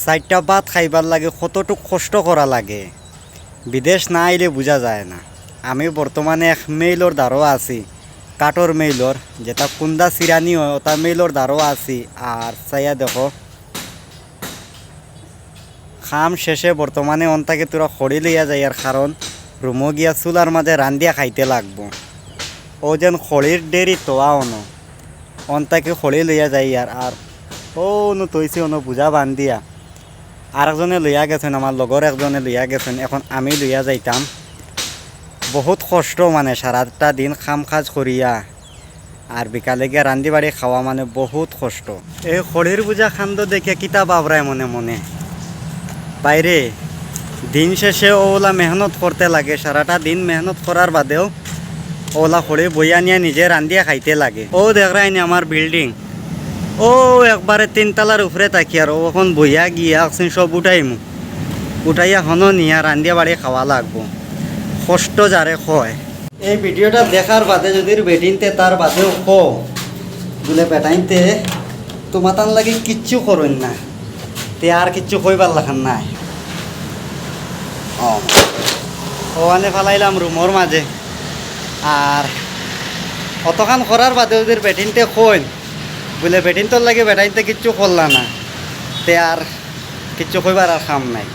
চারটা ভাত খাইবার লাগে কতটুক কষ্ট করা লাগে বিদেশ না আইলে বোঝা যায় না। আমি বর্তমানে এক মেইলর দ্বারও আছি, কাঠর মেইলর, যেটা কুন্দা সিরানি হয় ওটা মেইলর দ্বারও আছি। আর চাইয়া দেখো খাম শেষে বর্তমানে অন্তাকে তোরা খড়ি লইয়া যাইয়ার কারণ রুমো গিয়া চুলার মাঝে রান্দিয়া খাইতে লাগবো। ও যেন খড়ির ডেরি তোয়া অনো অন্তাকে খড়ি লইয়া যাইয়ার। আর ও নু তৈছি অনো বুঝা বান্ধিয়া আর একজনে লইয়া গেছেন, আমার লগর একজনে লইয়া গেছেন, এখন আমি লইয়া যাইতাম। বহুত কষ্ট মানে সারাটা দিন খাম কাজ করিয়া আর বিকালে গিয়া রান্ধি বাড়ি খাওয়া মানে বহুত কষ্ট। এই খড়ির বুঝা খান্দ দেখে কিতা বাবরায় মনে মনে বাইরে দিন শেষে ওলা মেহনত করতে লাগে, সারাটা দিন মেহনত করার বাদেও ওলা খড়ি বইয়া নিয়ে নিজে রান্ধিয়া খাইতে লাগে। ও দেখরাইনি আমার বিল্ডিং, ও একবারে 3 তলার উপরে থাকি আর ওখন বইয়া গিয়া সব উঠাইয়া হনো নিয়া রান্ধিয়া বাড়ি খাওয়া লাগবো। কষ্ট যারে হয়। এই ভিডিওটা দেখার বাদে যদি বেটিনতে তার বাদেও বলে বেটাইনতে তোমার তান লাগে কিচ্ছু করুন না, তে আর কিচ্ছু কইবার লাগান নাই। ওখানে ফালাইলাম রুমোর মাঝে। আর অতখান করার বাদে যদি বেটিনতে বলে বেটিন তোর লাগে বেটাইনতে কিচ্ছু করলা না, তে আর কিচ্ছু কইবার আর কাম নাই।